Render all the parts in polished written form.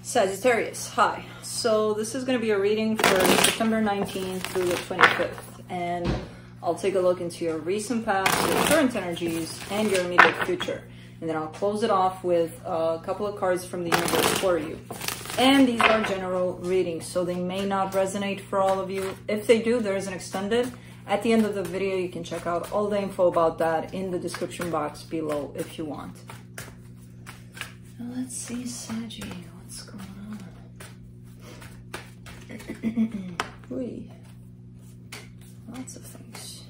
Sagittarius, hi. So this is going to be a reading for September 19th through the 25th, and I'll take a look into your recent past, your current energies, and your immediate future. And then I'll close it off with a couple of cards from the universe for you. And these are general readings, so they may not resonate for all of you. If they do, there is an extended. At the end of the video, you can check out all the info about that in the description box below if you want. Now let's see, Saggy, what's going on? Whee. Lots of things.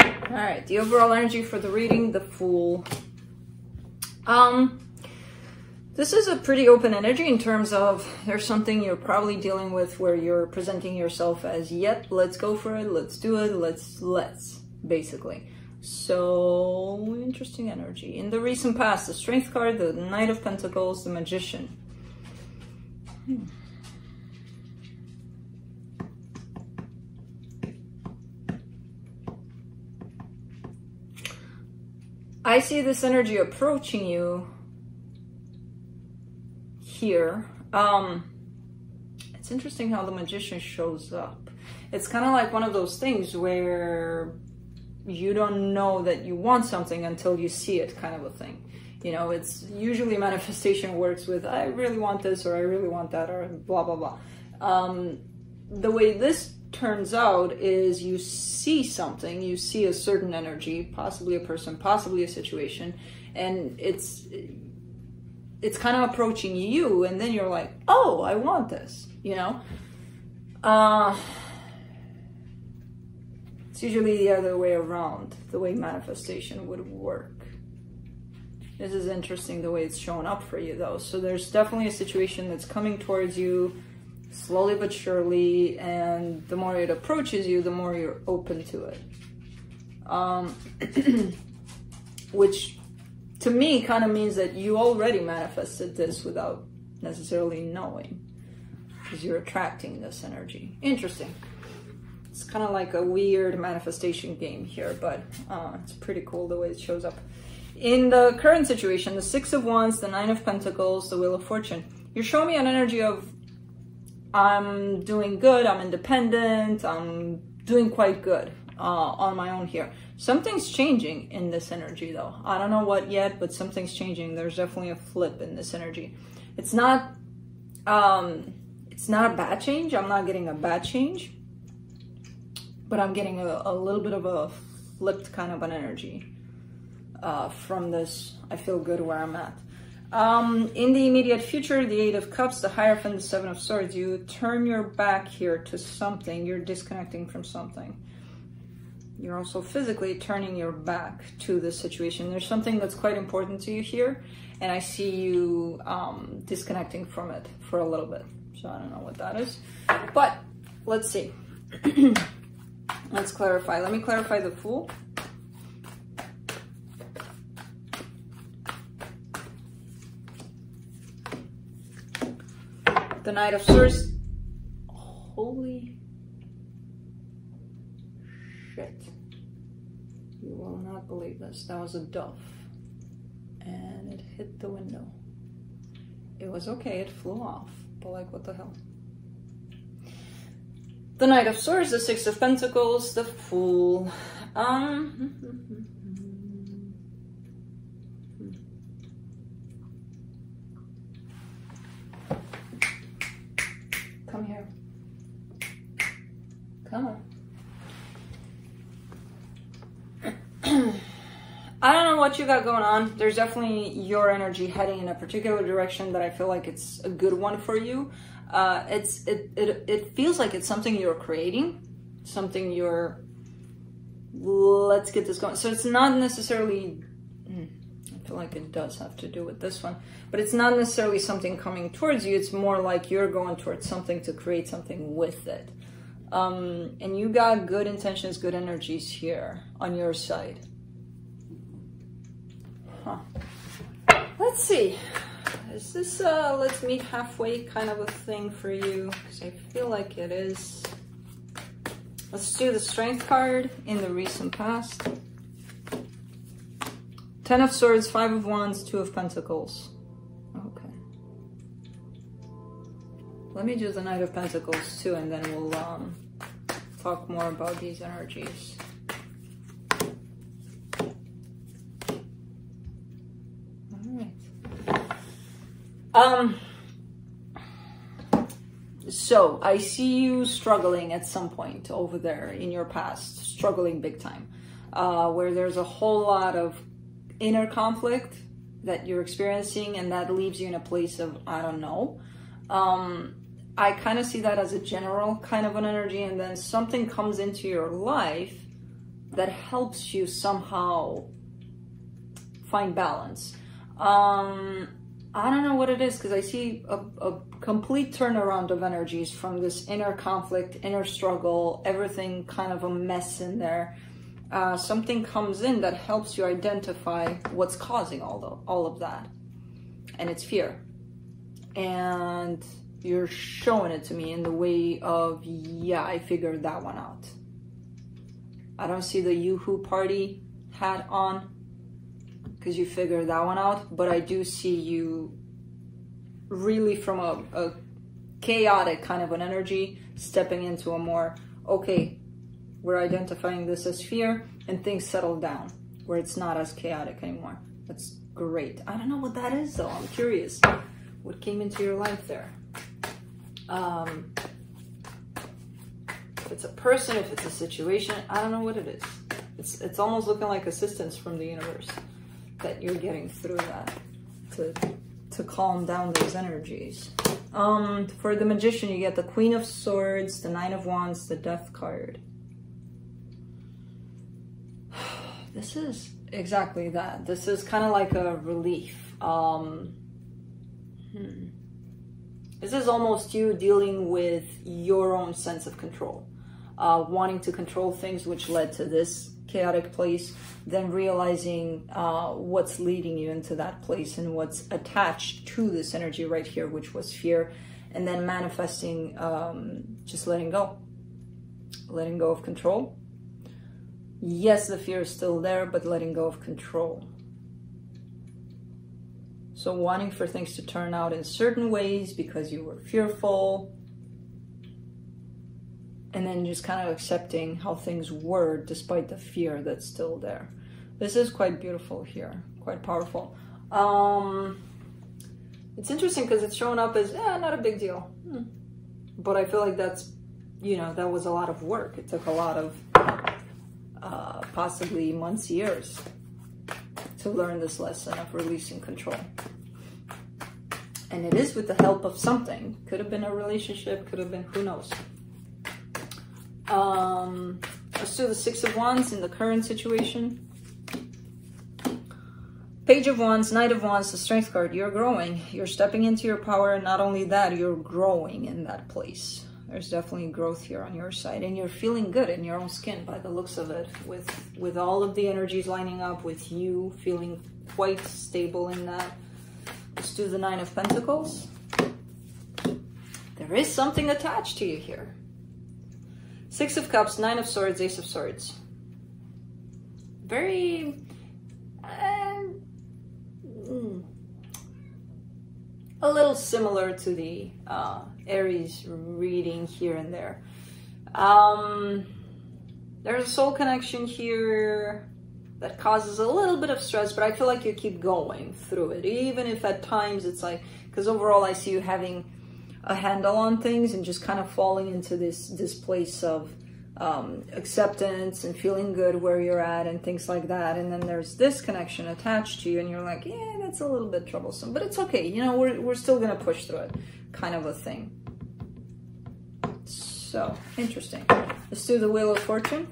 All right, the overall energy for the reading, the Fool. This is a pretty open energy in terms of there's something you're probably dealing with where you're presenting yourself as, yep, let's go for it, let's do it, let's, basically. So, interesting energy. In the recent past, the Strength card, the Knight of Pentacles, the Magician. I see this energy approaching you here. It's interesting how the Magician shows up. It's kind of like one of those things where you don't know that you want something until you see it, kind of a thing. You know, it's usually manifestation works with, I really want this, or I really want that, or blah, blah, blah. The way this turns out is you see something, you see a certain energy, possibly a person, possibly a situation, and it's kind of approaching you, and then you're like, oh, I want this, you know? It's usually the other way around, the way manifestation would work. This is interesting the way it's showing up for you, though. So there's definitely a situation that's coming towards you, slowly but surely, and the more it approaches you, the more you're open to it. Which, to me, kind of means that you already manifested this without necessarily knowing, because you're attracting this energy. Interesting. It's kind of like a weird manifestation game here, but it's pretty cool the way it shows up. In the current situation, the Six of Wands, the Nine of Pentacles, the Wheel of Fortune, you're showing me an energy of, I'm doing good, I'm independent, I'm doing quite good on my own here. Something's changing in this energy, though. I don't know what yet, but something's changing. There's definitely a flip in this energy. It's not a bad change. I'm not getting a bad change, but I'm getting a little bit of a flipped kind of an energy from this. I feel good where I'm at. In the immediate future, the Eight of Cups, the Hierophant, the Seven of Swords, you turn your back here to something. You're disconnecting from something. You're also physically turning your back to the situation. There's something that's quite important to you here, and I see you disconnecting from it for a little bit. So I don't know what that is, but let's see. Let's clarify. Let me clarify the Fool. The Knight of Swords. Holy shit. You will not believe this. That was a dove. And it hit the window. It was okay, it flew off. But like, what the hell? The Knight of Swords, the Six of Pentacles, the Fool. Come here. Come on. I don't know what you got going on. There's definitely your energy heading in a particular direction that I feel like it's a good one for you. It feels like it's something you're creating, something you're, let's get this going. So it's not necessarily, I feel like it does have to do with this one, but it's not necessarily something coming towards you. It's more like you're going towards something to create something with it. And you got good intentions, good energies here on your side. Huh. Let's see. Is this let's meet halfway kind of a thing for you? Because I feel like it is. Let's do the Strength card in the recent past. 10 of Swords, 5 of Wands, 2 of Pentacles. Okay. Let me do the Knight of Pentacles too, and then we'll talk more about these energies. All right. So I see you struggling at some point over there in your past, struggling big time, where there's a whole lot of inner conflict that you're experiencing, and that leaves you in a place of, I don't know. I kind of see that as a general kind of an energy, and then something comes into your life that helps you somehow find balance. I don't know what it is, because I see a complete turnaround of energies from this inner conflict, inner struggle, everything kind of a mess in there. Something comes in that helps you identify what's causing all of that. And it's fear. And you're showing it to me in the way of, yeah, I figured that one out. I don't see the Yoo-hoo party hat on, because you figured that one out, but I do see you really from a chaotic kind of an energy stepping into a more, okay, we're identifying this as fear, and things settle down where it's not as chaotic anymore. That's great. I don't know what that is though. I'm curious what came into your life there. If it's a person, if it's a situation, I don't know what it is. It's almost looking like assistance from the universe that you're getting through that to calm down those energies. For the Magician, you get the Queen of Swords, the Nine of Wands, the Death card. This is exactly that. This is kind of like a relief. This is almost you dealing with your own sense of control, wanting to control things, which led to this chaotic place, then realizing what's leading you into that place and what's attached to this energy right here, which was fear, and then manifesting, just letting go of control. Yes, the fear is still there, but letting go of control. So wanting for things to turn out in certain ways because you were fearful, and then just kind of accepting how things were despite the fear that's still there. This is quite beautiful here, quite powerful. It's interesting because it's showing up as, not a big deal. But I feel like that's, that was a lot of work. It took a lot of, possibly months, years to learn this lesson of releasing control. And it is with the help of something. Could have been a relationship, could have been, who knows. Let's do the Six of Wands in the current situation. Page of Wands, Knight of Wands, the Strength card. You're growing. You're stepping into your power. And not only that, you're growing in that place. There's definitely growth here on your side. And you're feeling good in your own skin by the looks of it. With all of the energies lining up, with you feeling quite stable in that. Let's do the Nine of Pentacles. There is something attached to you here. Six of Cups, Nine of Swords, Ace of Swords. Very... a little similar to the Aries reading here and there. There's a soul connection here that causes a little bit of stress, but I feel like you keep going through it, even if at times it's like, because overall I see you having a handle on things and just kind of falling into this place of acceptance and feeling good where you're at and things like that. And then there's this connection attached to you and you're like, yeah, that's a little bit troublesome, but it's okay. We're still going to push through it, kind of a thing. So interesting. Let's do the Wheel of Fortune.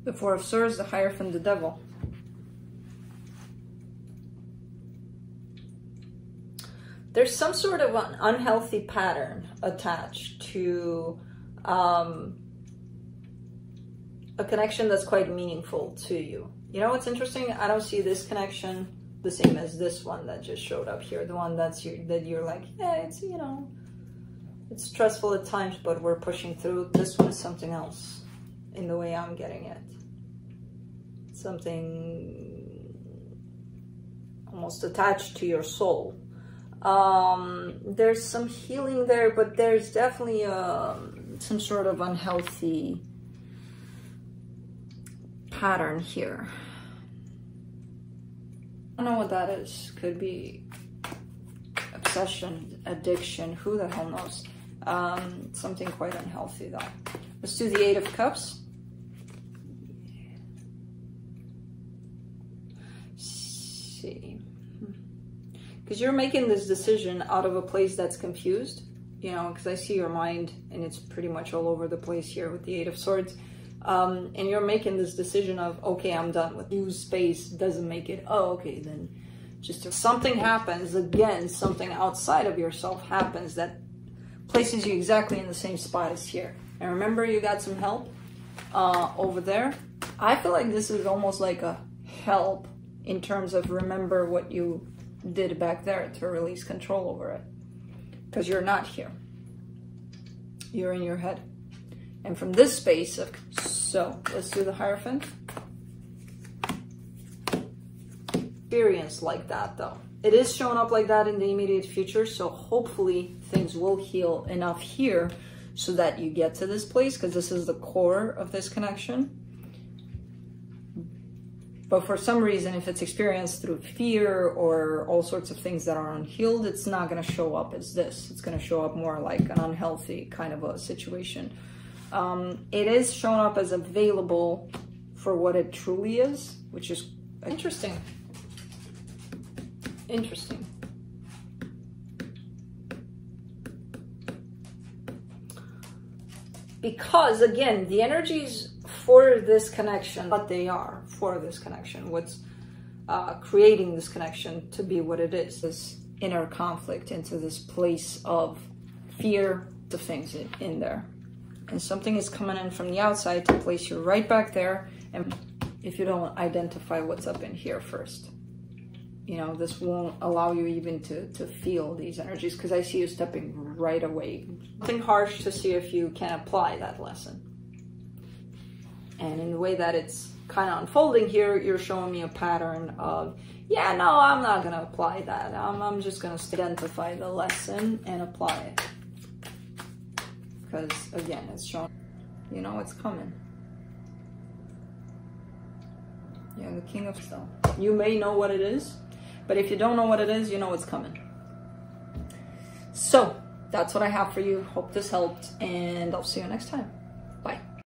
The Four of Swords, the Hierophant, the Devil. There's some sort of an unhealthy pattern attached to a connection that's quite meaningful to you. You know what's interesting? I don't see this connection the same as this one that just showed up here, the one that you're like, yeah, it's, you know, it's stressful at times, but we're pushing through. This one is something else in the way I'm getting it. Something almost attached to your soul. There's some healing there, but there's definitely some sort of unhealthy pattern here. I don't know what that is. Could be obsession, addiction, who the hell knows. Something quite unhealthy though. Let's do the Eight of Cups. See. Because you're making this decision out of a place that's confused, you know, because I see your mind and it's pretty much all over the place here with the Eight of Swords. And you're making this decision of, okay, I'm done with use space, doesn't make it, oh, okay, then just if something happens, again, something outside of yourself happens that places you exactly in the same spot as here. And remember, you got some help over there. I feel like this is almost like a help in terms of remember what you did back there to release control over it. Because you're not here. You're in your head. And from this space of, so let's do the Hierophant. Experience like that though. It is showing up like that in the immediate future, so hopefully things will heal enough here so that you get to this place, because this is the core of this connection. But for some reason, if it's experienced through fear or all sorts of things that are unhealed, it's not going to show up as this. It's going to show up more like an unhealthy kind of a situation. It is shown up as available for what it truly is, which is interesting. Interesting. Because again, the energies for this connection, what they are for this connection, what's creating this connection to be what it is, this inner conflict into this place of fear, the things in there. And something is coming in from the outside to place you right back there. And if you don't identify what's up in here first, you know, this won't allow you even to feel these energies, because I see you stepping right away. Something harsh to see if you can apply that lesson. And in the way that it's kind of unfolding here, you're showing me a pattern of, yeah, no, I'm not going to apply that. I'm just going to identify the lesson and apply it. Because again, it's showing, you know, it's coming. Yeah, the King of Stone. You may know what it is, but if you don't know what it is, you know it's coming. So that's what I have for you. Hope this helped, and I'll see you next time.